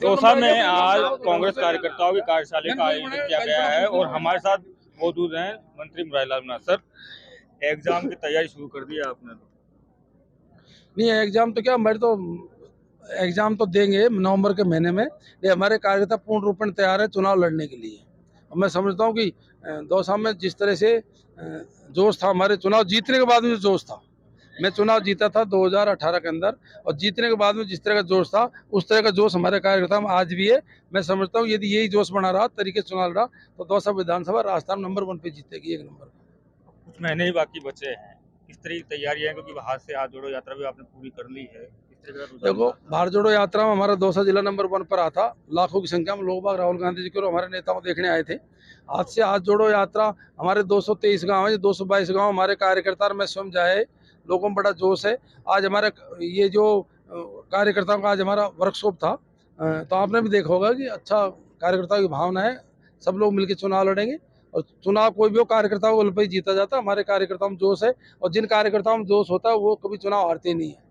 दौसा में आज कांग्रेस कार्यकर्ताओं की कार्यशाला का आयोजन किया गया है और हमारे साथ मौजूद हैं मंत्री मुरारीलाल मीणा। सर, एग्जाम की तैयारी शुरू कर दी है आपने? नहीं, एग्जाम तो क्या, हमारे तो एग्जाम तो देंगे नवंबर के महीने में। ये हमारे कार्यकर्ता पूर्ण रूप में तैयार है चुनाव लड़ने के लिए। और मैं समझता हूँ कि दौसा में जिस तरह से जोश था, हमारे चुनाव जीतने के बाद में जो जोश था, मैं चुनाव जीता था 2018 के अंदर, और जीतने के बाद में जिस तरह का जोश था उस तरह का जोश हमारे कार्यकर्ता में आज भी है। मैं समझता हूँ यदि यही जोश बना रहा, तरीके से चुनाव लड़ा, तो दौसा विधानसभा राजस्थान नंबर 1 पे जीतेगी, 1 नंबर। कुछ महीने ही बाकी बचे हैं, किस तरह की तैयारी है? क्योंकि हाथ से हाथ जोड़ो यात्रा भी आपने पूरी कर ली है, किस तरह का रुझान? देखो, भारत जोड़ो यात्रा में हमारा दौसा जिला नंबर 1 पर आता, लाखों की संख्या में लोग बाग राहुल गांधी जी को और हमारे नेताओं को देखने आए थे। हाथ से हाथ जोड़ो यात्रा, हमारे 223 गांव है, 222 गांव हमारे कार्यकर्ता में स्वयं जाए, लोगों में बड़ा जोश है। आज हमारे ये जो कार्यकर्ताओं का आज हमारा वर्कशॉप था, तो आपने भी देखा होगा कि अच्छा कार्यकर्ताओं की भावना है, सब लोग मिलकर चुनाव लड़ेंगे। और चुनाव कोई भी हो, कार्यकर्ताओं को बल पे ही जीता जाता है। हमारे कार्यकर्ताओं में जोश है, और जिन कार्यकर्ताओं में जोश होता है वो कभी चुनाव हारते नहीं है।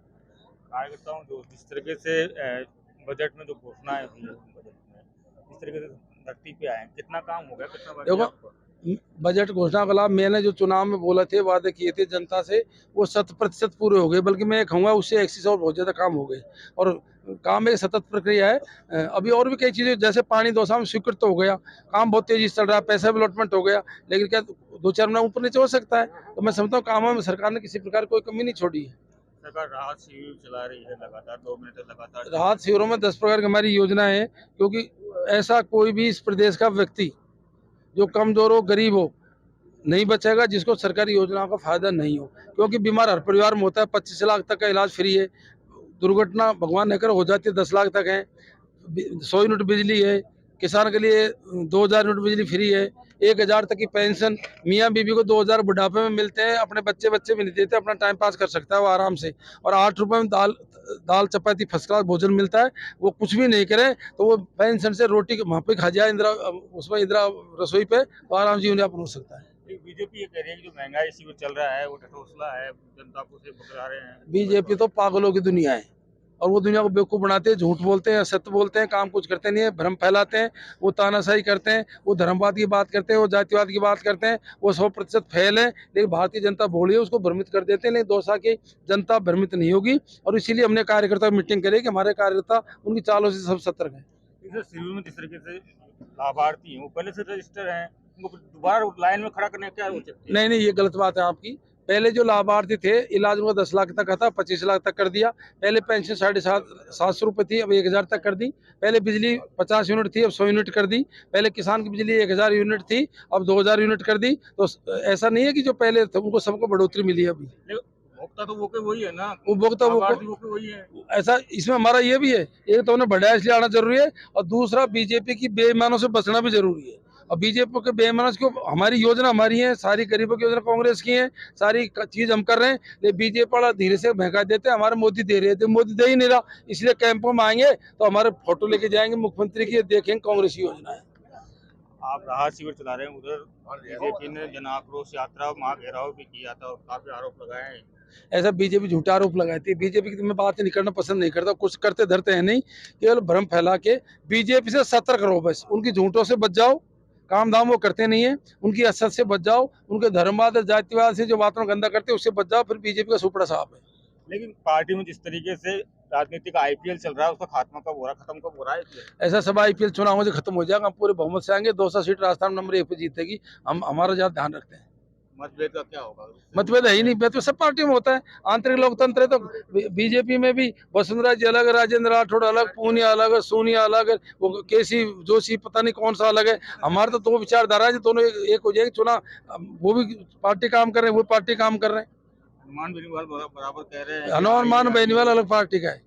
कार्यकर्ताओं जो जिस तरीके से बजट में जो घोषणाएं हुई है, बजट में जिस तरीके से धरती पे आए, कितना काम हो गया, कितना बाकी है देखो, आपको? बजट घोषणा के लाभ मैंने जो चुनाव में बोला थे, वादे किए थे जनता से, वो 100% पूरे हो गए, बल्कि मैं कहूँगा उससे 100 और बहुत ज़्यादा काम हो गए। और काम एक सतत प्रक्रिया है। अभी और भी कई चीज़ें, जैसे पानी दौसा में स्वीकृत तो हो गया, काम बहुत तेजी से चल रहा है, पैसा भी अलॉटमेंट हो गया, लेकिन क्या 2-4 महीना ऊपर नीचे हो सकता है। तो मैं समझता हूँ कामों में सरकार ने किसी प्रकार कोई कमी नहीं छोड़ी है। सरकार राहत शिविर चला रही है लगातार, 2 महीने तक लगातार। राहत शिविरों में 10 प्रकार की हमारी योजना है, क्योंकि ऐसा कोई भी इस प्रदेश का व्यक्ति जो कमजोर हो, गरीब हो, नहीं बचेगा जिसको सरकारी योजनाओं का फायदा नहीं हो। क्योंकि बीमार हर परिवार में होता है, 25 लाख तक का इलाज फ्री है। दुर्घटना भगवान न करे हो जाती है, 10 लाख तक है। 100 यूनिट बिजली है, किसान के लिए 2000 यूनिट बिजली फ्री है, 1000 तक की पेंशन मियाँ बीबी को 2000 बुढ़ापे में मिलते हैं। अपने बच्चे बच्चे भी नहीं देते, अपना टाइम पास कर सकता है वो आराम से। और 8 रुपए में दाल दाल चपाती फर्स्ट क्लास भोजन मिलता है। वो कुछ भी नहीं करे तो वो पेंशन से रोटी वहाँ पे खा जाए, इंदिरा उसमें इंदिरा रसोई पे, तो आराम जीवन यापन हो सकता है। बीजेपी ये कह रही है कि जो महंगाई शिविर चल रहा है वो ठठोसला है, जनता को से भगा रहे हैं। बीजेपी तो पागलों की दुनिया है, और वो दुनिया को बेवकूफ़ बनाते हैं, झूठ बोलते हैं, असत्य बोलते हैं, काम कुछ करते नहीं है, भ्रम फैलाते हैं। वो तानाशाही करते हैं, वो धर्मवाद की बात करते हैं, वो जातिवाद की बात करते हैं। वो 100% फैल है, लेकिन भारतीय जनता भोली है, उसको भ्रमित कर देते हैं। लेकिन दौसा की जनता भ्रमित नहीं होगी, और इसीलिए हमने कार्यकर्ता मीटिंग करी कि हमारे कार्यकर्ता उनकी चालों से सब सतर्क है। शिविर में जिस तरीके से लाभार्थी हैं वो पहले से रजिस्टर हैं, उनको दोबारा लाइन में खड़ा करने क्या उचित है? नहीं, ये गलत बात है आपकी। पहले जो लाभार्थी थे, इलाज उनका 10 लाख तक का था, 25 लाख तक कर दिया। पहले पेंशन 750 रुपये थी, अब 1000 तक कर दी। पहले बिजली 50 यूनिट थी, अब 100 यूनिट कर दी। पहले किसान की बिजली 1000 यूनिट थी, अब 2000 यूनिट कर दी। तो ऐसा नहीं है कि जो पहले थे उनको सबको बढ़ोतरी मिली है अभी। उपभोक्ता तो वो के वही है ना, उपभोक्ता वो वही है। ऐसा इसमें हमारा ये भी है, एक तो उन्हें बढ़ाया इसलिए आना जरूरी है, और दूसरा बीजेपी की बेईमानों से बचना भी जरूरी है। और बीजेपी के बेईमानों को, हमारी योजना हमारी है, सारी गरीबों की योजना कांग्रेस की है, सारी चीज हम कर रहे हैं, लेकिन बीजेपी वाला धीरे से महंगा देते हैं। हमारे मोदी दे रहे थे, मोदी दे ही नहीं रहा, इसलिए कैंपों में आएंगे तो हमारे फोटो लेके जाएंगे मुख्यमंत्री की, देखेंगे कांग्रेस की योजना है। आप राहत शिविर चला रहे हैं, उधर बीजेपी ने जन आक्रोश यात्रा वहाँ घेराव भी किया था और काफी आरोप लगाए हैं। ऐसा बीजेपी झूठा आरोप लगाती है। बीजेपी की मैं बात नहीं करना पसंद नहीं करता, कुछ करते धरते हैं नहीं, केवल भ्रम फैला के। बीजेपी से सतर्क रहो, बस उनकी झूठों से बच जाओ। काम धाम वो करते नहीं है, उनकी असत से बच जाओ, उनके धर्मवाद और जातिवाद से जो बातों गंदा करते हैं उससे बच जाओ, फिर बीजेपी का सुपड़ा साफ है। लेकिन पार्टी में जिस तरीके से राजनीतिक आईपीएल चल रहा है, उसका खात्मा कब हो रहा है, खत्म कब हो रहा है? ऐसा सब आईपीएल चुनाव से खत्म हो जाएगा, हम पूरे बहुमत से आएंगे, 200 सीट राजस्थान नंबर 1 पे जीतेगी। हम हमारा ज्यादा ध्यान रखते हैं। मतभेद का क्या होगा? मतभेद है ही नहीं, तो सब पार्टियों में होता है, आंतरिक लोकतंत्र है। तो बीजेपी में भी वसुंधरा जी अलग, राजेंद्र राठौड़ अलग, पूनिया अलग, सोनिया अलग, वो केसी जोशी पता नहीं कौन सा अलग है। हमारे तो दो विचारधारा है, जो दोनों एक हो जाएगी। चुनाव वो भी पार्टी काम कर रहे हैं, वो पार्टी काम कर रहे हैं। हनुमान बेनीवाल बराबर कह रहे हैं हनुमान बेनीवाल अलग पार्टी का है,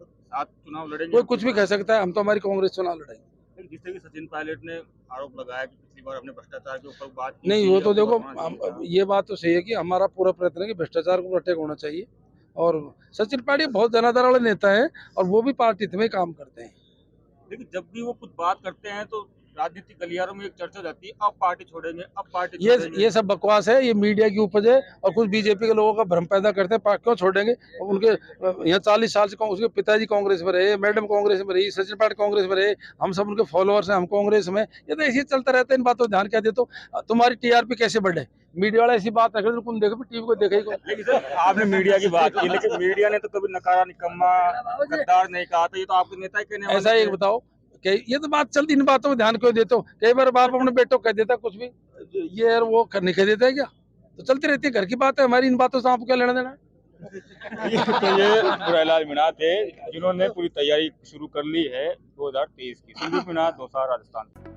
साथ चुनाव लड़ेंगे। कोई कुछ भी कह सकता है, हम तो हमारी कांग्रेस चुनाव लड़ेंगे। जिस तरह की सचिन पायलट ने आरोप लगाया कि पिछली बार हमने भ्रष्टाचार के ऊपर बात की नहीं, वो तो देखो, ये बात तो सही है कि हमारा पूरा प्रयत्न है कि भ्रष्टाचार को अटैक होना चाहिए। और सचिन पायलट बहुत जनाधार वाले नेता है, और वो भी पार्टी में काम करते हैं। लेकिन जब भी वो कुछ बात करते हैं तो राजनीतिक गलियारों में एक चर्चा जाती है, अब पार्टी छोड़ेंगे, अब पार्टी छोड़ेंगे। ये सब बकवास है, ये मीडिया की उपज है और कुछ बीजेपी के लोगों का भ्रम पैदा करते हैं। क्यों छोड़ेंगे? उनके यहाँ 40 साल से उसके पिताजी कांग्रेस में रहे, मैडम कांग्रेस में रही, सचिन पायलट कांग्रेस में रहे, हम सब उनके फॉलोअर्स हैं, हम कांग्रेस में। ये तो ऐसे ही चलता रहता है, इन बातों ध्यान क्या देते हो? तुम्हारी टीआरपी कैसे बढ़े? मीडिया वाला ऐसी बात रखे तो तुम देखो, टीवी को देखे ही कोई। लेकिन सर आपने मीडिया की बात की, लेकिन मीडिया ने तो कभी नकारा, निकम्मा, गद्दार नहीं कहा था। ये तो आपके नेता ही कहने वाले ऐसा थे। एक बताओ कि ये तो बात चलती, इन बातों में ध्यान क्यों देते हो? कई बार बाप अपने बेटों को कह देता कुछ भी, ये और वो करने कह देता है क्या? तो चलती रहती है, घर की बात है हमारी, इन बातों से आपको क्या लेना देना है? ये मुरारीलाल मीणा थे, जिन्होंने पूरी तैयारी शुरू कर ली है 2023 की। संदीप मीणा, दौसा, राजस्थान।